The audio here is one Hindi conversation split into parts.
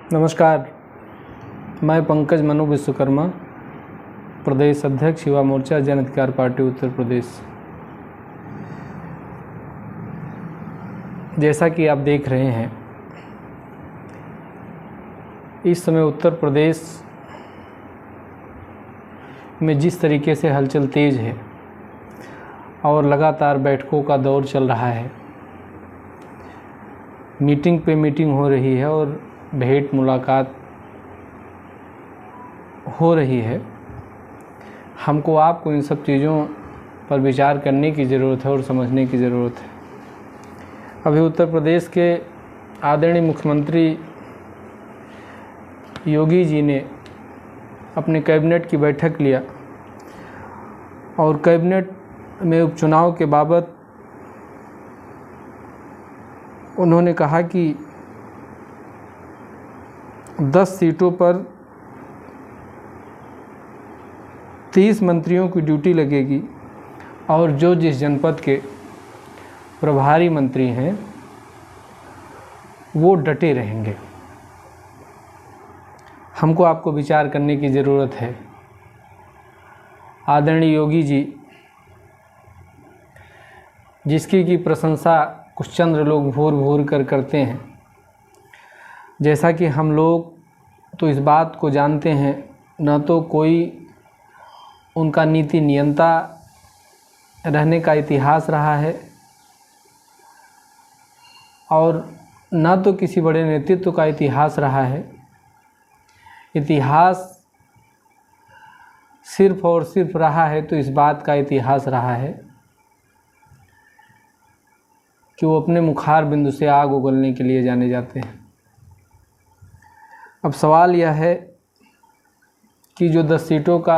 नमस्कार, मैं पंकज मनु विश्वकर्मा, प्रदेश अध्यक्ष युवा मोर्चा जन अधिकार पार्टी उत्तर प्रदेश। जैसा कि आप देख रहे हैं, इस समय उत्तर प्रदेश में जिस तरीके से हलचल तेज है और लगातार बैठकों का दौर चल रहा है, मीटिंग पे मीटिंग हो रही है और भेंट मुलाकात हो रही है। हमको आपको इन सब चीज़ों पर विचार करने की ज़रूरत है और समझने की ज़रूरत है। अभी उत्तर प्रदेश के आदरणीय मुख्यमंत्री योगी जी ने अपने कैबिनेट की बैठक लिया और कैबिनेट में उपचुनाव के बाबत उन्होंने कहा कि 10 सीटों पर 30 मंत्रियों की ड्यूटी लगेगी और जो जिस जनपद के प्रभारी मंत्री हैं वो डटे रहेंगे। हमको आपको विचार करने की ज़रूरत है। आदरणीय योगी जी, जिसकी की प्रशंसा कुछ चंद्र लोग भोर भोर कर करते हैं, जैसा कि हम लोग तो इस बात को जानते हैं, न तो कोई उनका नीति नियंता रहने का इतिहास रहा है और न तो किसी बड़े नेतृत्व का इतिहास रहा है। इतिहास सिर्फ और सिर्फ रहा है तो इस बात का इतिहास रहा है कि वो अपने मुखार बिंदु से आग उगलने के लिए जाने जाते हैं। अब सवाल यह है कि जो 10 सीटों का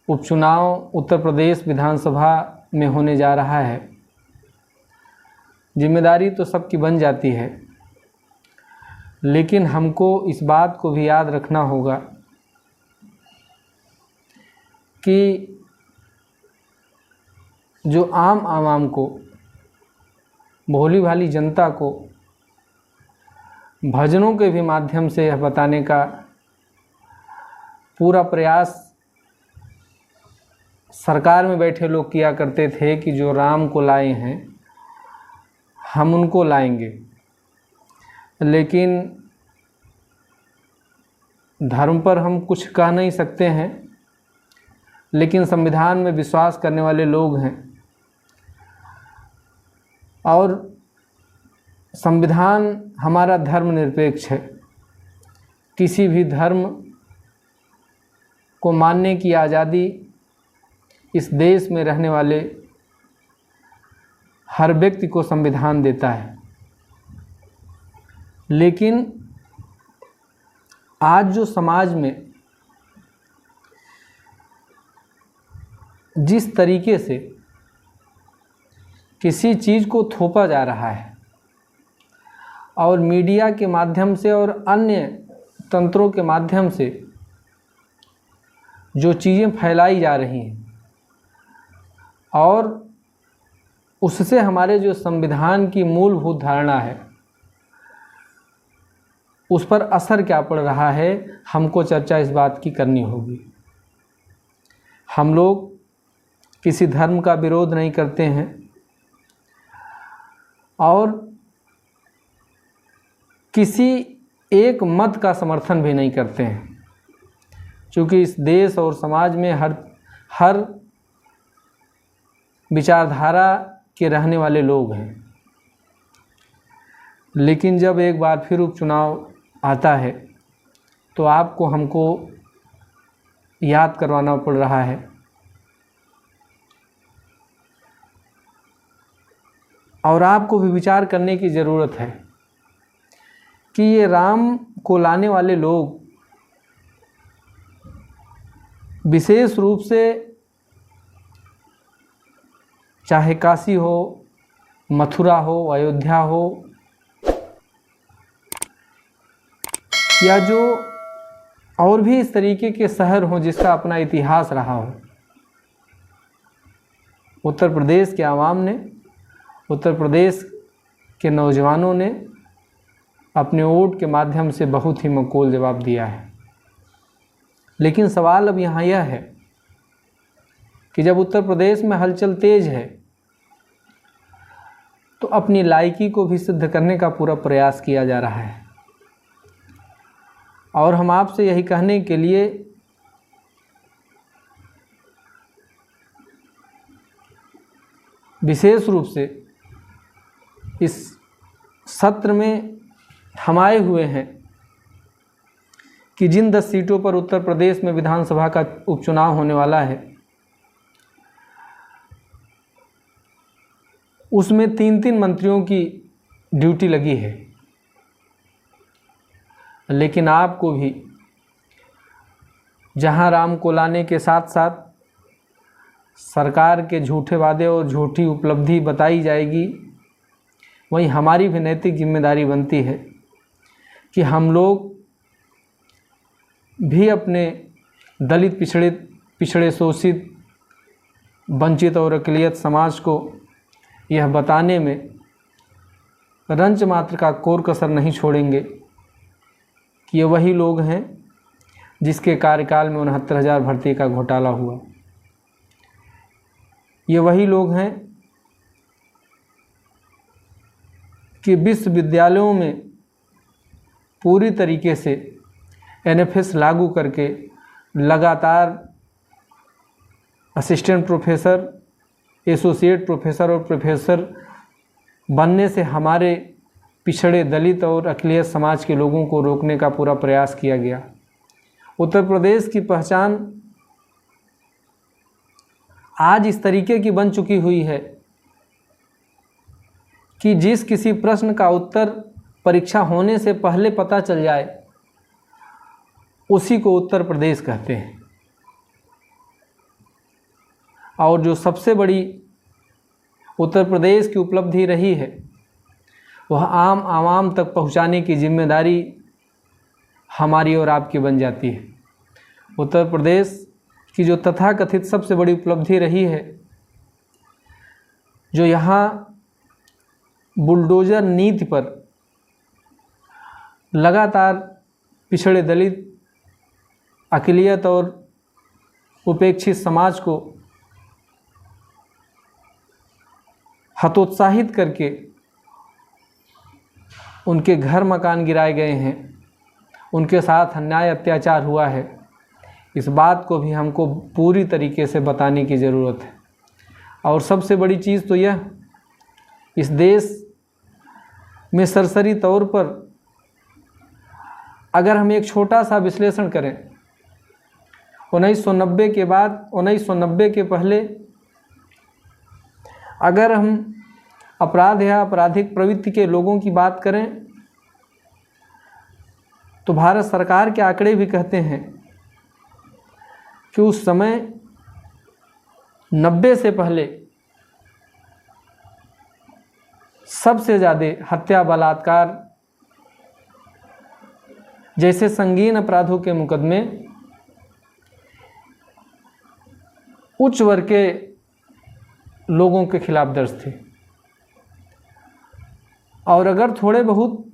उपचुनाव उत्तर प्रदेश विधानसभा में होने जा रहा है, जिम्मेदारी तो सबकी बन जाती है, लेकिन हमको इस बात को भी याद रखना होगा कि जो आम आवाम को, भोली भाली जनता को भजनों के भी माध्यम से यह बताने का पूरा प्रयास सरकार में बैठे लोग किया करते थे कि जो राम को लाए हैं हम उनको लाएंगे। लेकिन धर्म पर हम कुछ कह नहीं सकते हैं, लेकिन संविधान में विश्वास करने वाले लोग हैं और संविधान हमारा धर्मनिरपेक्ष है। किसी भी धर्म को मानने की आज़ादी इस देश में रहने वाले हर व्यक्ति को संविधान देता है। लेकिन आज जो समाज में जिस तरीके से किसी चीज़ को थोपा जा रहा है और मीडिया के माध्यम से और अन्य तंत्रों के माध्यम से जो चीज़ें फैलाई जा रही हैं और उससे हमारे जो संविधान की मूलभूत धारणा है उस पर असर क्या पड़ रहा है, हमको चर्चा इस बात की करनी होगी। हम लोग किसी धर्म का विरोध नहीं करते हैं और किसी एक मत का समर्थन भी नहीं करते हैं, क्योंकि इस देश और समाज में हर विचारधारा के रहने वाले लोग हैं। लेकिन जब एक बार फिर उपचुनाव आता है तो आपको हमको याद करवाना पड़ रहा है और आपको भी विचार करने की ज़रूरत है कि ये राम को लाने वाले लोग विशेष रूप से, चाहे काशी हो, मथुरा हो, अयोध्या हो या जो और भी इस तरीके के शहर हों जिसका अपना इतिहास रहा हो, उत्तर प्रदेश के आवाम ने, उत्तर प्रदेश के नौजवानों ने अपने वोट के माध्यम से बहुत ही मकबूल जवाब दिया है। लेकिन सवाल अब यहाँ यह है कि जब उत्तर प्रदेश में हलचल तेज है तो अपनी लायकी को भी सिद्ध करने का पूरा प्रयास किया जा रहा है। और हम आपसे यही कहने के लिए विशेष रूप से इस सत्र में हम आए हुए हैं कि जिन 10 सीटों पर उत्तर प्रदेश में विधानसभा का उपचुनाव होने वाला है उसमें 3-3 मंत्रियों की ड्यूटी लगी है। लेकिन आपको भी जहां राम को लाने के साथ साथ सरकार के झूठे वादे और झूठी उपलब्धि बताई जाएगी, वहीं हमारी भी नैतिक जिम्मेदारी बनती है कि हम लोग भी अपने दलित, पिछड़े, शोषित, वंचित और अक़लियत समाज को यह बताने में रंच मात्र का कोर कसर नहीं छोड़ेंगे कि ये वही लोग हैं जिसके कार्यकाल में 69,000 भर्ती का घोटाला हुआ। ये वही लोग हैं कि विश्वविद्यालयों में पूरी तरीके से NFS लागू करके लगातार असिस्टेंट प्रोफेसर, एसोसिएट प्रोफेसर और प्रोफेसर बनने से हमारे पिछड़े, दलित और अक़लियत समाज के लोगों को रोकने का पूरा प्रयास किया गया। उत्तर प्रदेश की पहचान आज इस तरीके की बन चुकी हुई है कि जिस किसी प्रश्न का उत्तर परीक्षा होने से पहले पता चल जाए उसी को उत्तर प्रदेश कहते हैं। और जो सबसे बड़ी उत्तर प्रदेश की उपलब्धि रही है वह आम आवाम तक पहुंचाने की जिम्मेदारी हमारी और आपकी बन जाती है। उत्तर प्रदेश की जो तथाकथित सबसे बड़ी उपलब्धि रही है, जो यहाँ बुलडोजर नीति पर लगातार पिछड़े, दलित, अक़लियत और उपेक्षित समाज को हतोत्साहित करके उनके घर मकान गिराए गए हैं, उनके साथ अन्याय अत्याचार हुआ है, इस बात को भी हमको पूरी तरीके से बताने की ज़रूरत है। और सबसे बड़ी चीज़ तो यह, इस देश में सरसरी तौर पर अगर हम एक छोटा सा विश्लेषण करें, 1990 के बाद, 1990 के पहले अगर हम अपराध या आपराधिक प्रवृत्ति के लोगों की बात करें तो भारत सरकार के आंकड़े भी कहते हैं कि उस समय 90 से पहले सबसे ज़्यादा हत्या, बलात्कार जैसे संगीन अपराधों के मुकदमे उच्च वर्ग के लोगों के खिलाफ दर्ज थे। और अगर थोड़े बहुत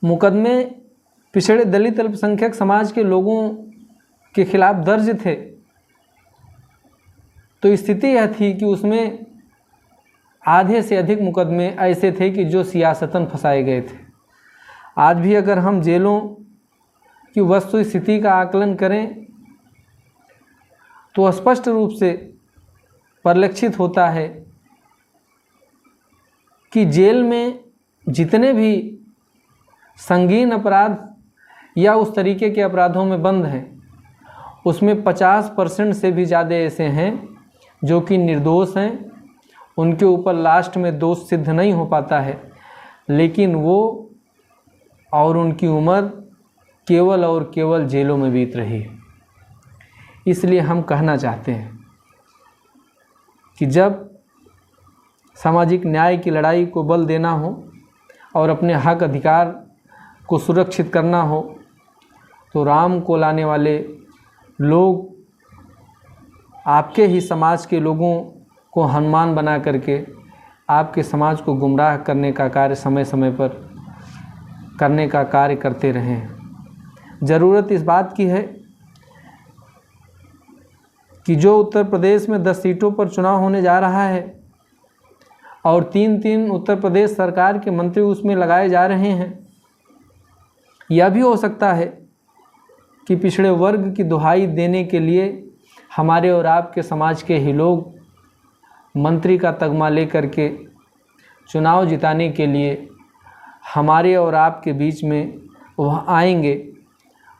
मुकदमे पिछड़े, दलित, अल्पसंख्यक समाज के लोगों के खिलाफ दर्ज थे तो स्थिति यह थी कि उसमें आधे से अधिक मुकदमे ऐसे थे कि जो सियासतन फंसाए गए थे। आज भी अगर हम जेलों की वस्तु स्थिति का आकलन करें तो स्पष्ट रूप से परिलक्षित होता है कि जेल में जितने भी संगीन अपराध या उस तरीके के अपराधों में बंद हैं उसमें 50% से भी ज़्यादा ऐसे हैं जो कि निर्दोष हैं, उनके ऊपर लास्ट में दोष सिद्ध नहीं हो पाता है, लेकिन वो और उनकी उम्र केवल और केवल जेलों में बीत रही है। इसलिए हम कहना चाहते हैं कि जब सामाजिक न्याय की लड़ाई को बल देना हो और अपने हक अधिकार को सुरक्षित करना हो तो राम को लाने वाले लोग आपके ही समाज के लोगों को हनुमान बना करके आपके समाज को गुमराह करने का कार्य समय समय पर करने का कार्य करते रहे हैं। ज़रूरत इस बात की है कि जो उत्तर प्रदेश में 10 सीटों पर चुनाव होने जा रहा है और 3-3 उत्तर प्रदेश सरकार के मंत्री उसमें लगाए जा रहे हैं, यह भी हो सकता है कि पिछड़े वर्ग की दुहाई देने के लिए हमारे और आपके समाज के ही लोग मंत्री का तगमा लेकर के चुनाव जिताने के लिए हमारे और आपके बीच में वह आएंगे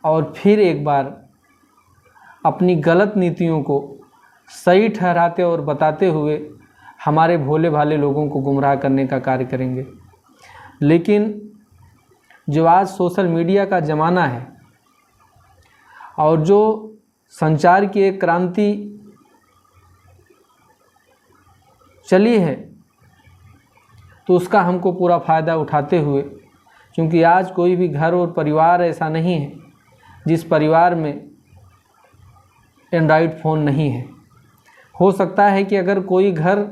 और फिर एक बार अपनी गलत नीतियों को सही ठहराते और बताते हुए हमारे भोले भाले लोगों को गुमराह करने का कार्य करेंगे। लेकिन जो आज सोशल मीडिया का ज़माना है और जो संचार की एक क्रांति चली है, तो उसका हमको पूरा फ़ायदा उठाते हुए, क्योंकि आज कोई भी घर और परिवार ऐसा नहीं है जिस परिवार में एंड्रॉयड फ़ोन नहीं है। हो सकता है कि अगर कोई घर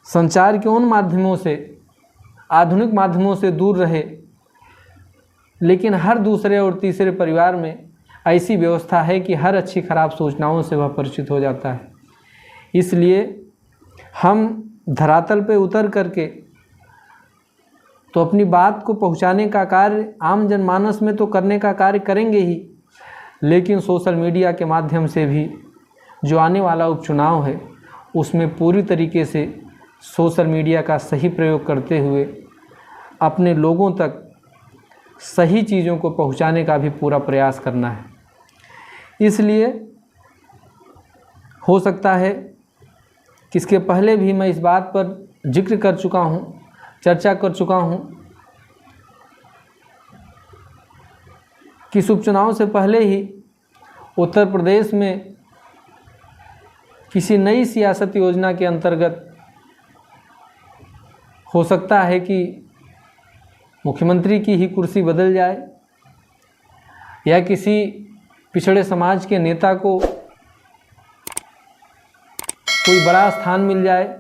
संचार के उन माध्यमों से, आधुनिक माध्यमों से दूर रहे, लेकिन हर दूसरे और तीसरे परिवार में ऐसी व्यवस्था है कि हर अच्छी खराब सूचनाओं से वह परिचित हो जाता है। इसलिए हम धरातल पे उतर करके तो अपनी बात को पहुंचाने का कार्य आम जनमानस में तो करने का कार्य करेंगे ही, लेकिन सोशल मीडिया के माध्यम से भी जो आने वाला उपचुनाव है उसमें पूरी तरीके से सोशल मीडिया का सही प्रयोग करते हुए अपने लोगों तक सही चीज़ों को पहुंचाने का भी पूरा प्रयास करना है। इसलिए हो सकता है कि इसके पहले भी मैं इस बात पर जिक्र कर चुका हूँ, चर्चा कर चुका हूँ कि इस उपचुनाव से पहले ही उत्तर प्रदेश में किसी नई सियासत योजना के अंतर्गत हो सकता है कि मुख्यमंत्री की ही कुर्सी बदल जाए या किसी पिछड़े समाज के नेता को कोई बड़ा स्थान मिल जाए।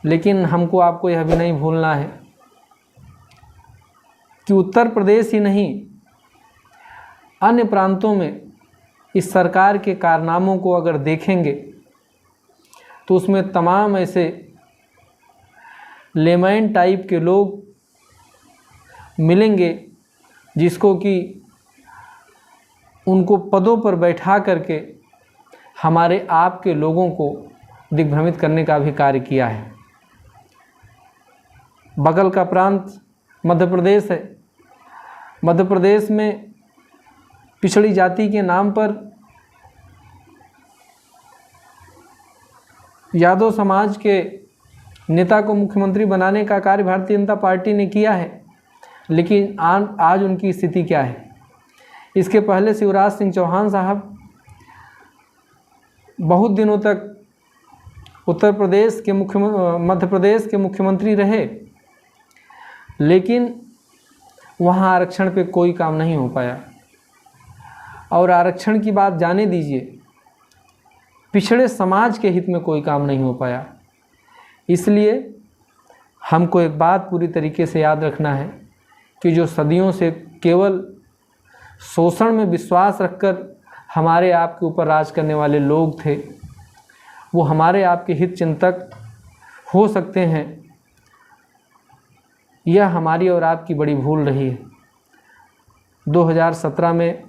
लेकिन हमको आपको यह भी नहीं भूलना है कि उत्तर प्रदेश ही नहीं, अन्य प्रांतों में इस सरकार के कारनामों को अगर देखेंगे तो उसमें तमाम ऐसे लेमैन टाइप के लोग मिलेंगे जिसको कि उनको पदों पर बैठा करके हमारे आप के लोगों को दिग्भ्रमित करने का भी कार्य किया है। बगल का प्रांत मध्य प्रदेश है। मध्य प्रदेश में पिछड़ी जाति के नाम पर यादव समाज के नेता को मुख्यमंत्री बनाने का कार्य भारतीय जनता पार्टी ने किया है, लेकिन आज उनकी स्थिति क्या है। इसके पहले शिवराज सिंह चौहान साहब बहुत दिनों तक उत्तर प्रदेश के मध्य प्रदेश के मुख्यमंत्री रहे, लेकिन वहाँ आरक्षण पे कोई काम नहीं हो पाया। और आरक्षण की बात जाने दीजिए, पिछड़े समाज के हित में कोई काम नहीं हो पाया। इसलिए हमको एक बात पूरी तरीके से याद रखना है कि जो सदियों से केवल शोषण में विश्वास रखकर हमारे आप के ऊपर राज करने वाले लोग थे, वो हमारे आपके हित चिंतक हो सकते हैं। यह हमारी और आपकी बड़ी भूल रही है। 2017 में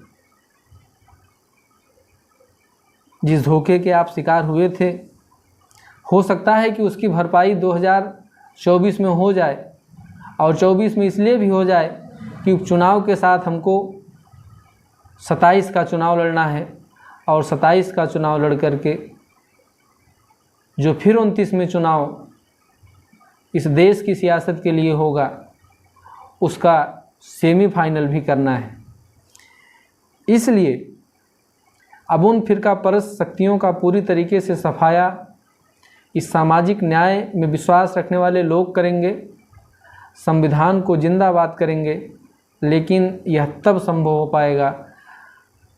जिस धोखे के आप शिकार हुए थे, हो सकता है कि उसकी भरपाई 2024 में हो जाए, और 24 में इसलिए भी हो जाए कि उपचुनाव के साथ हमको 27 का चुनाव लड़ना है, और 27 का चुनाव लड़ करके जो फिर 29 में चुनाव इस देश की सियासत के लिए होगा, उसका सेमीफाइनल भी करना है। इसलिए अब उन फिरका परस्त शक्तियों का पूरी तरीके से सफाया इस सामाजिक न्याय में विश्वास रखने वाले लोग करेंगे, संविधान को जिंदाबाद करेंगे। लेकिन यह तब संभव हो पाएगा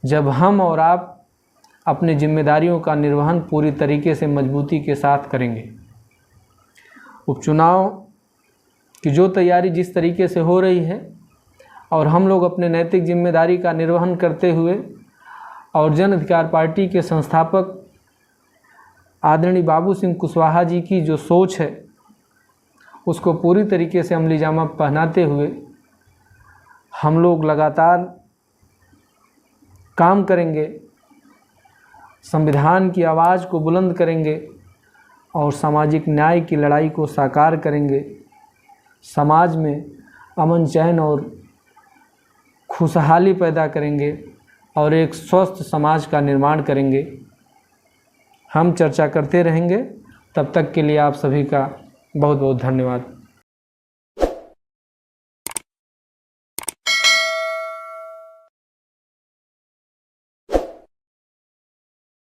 जब हम और आप अपने जिम्मेदारियों का निर्वहन पूरी तरीके से मजबूती के साथ करेंगे। उपचुनाव की जो तैयारी जिस तरीके से हो रही है और हम लोग अपने नैतिक जिम्मेदारी का निर्वहन करते हुए और जन अधिकार पार्टी के संस्थापक आदरणीय बाबू सिंह कुशवाहा जी की जो सोच है उसको पूरी तरीके से अमली जामा पहनाते हुए हम लोग लगातार काम करेंगे, संविधान की आवाज़ को बुलंद करेंगे और सामाजिक न्याय की लड़ाई को साकार करेंगे। समाज में अमन चैन और खुशहाली पैदा करेंगे और एक स्वस्थ समाज का निर्माण करेंगे। हम चर्चा करते रहेंगे। तब तक के लिए आप सभी का बहुत बहुत धन्यवाद।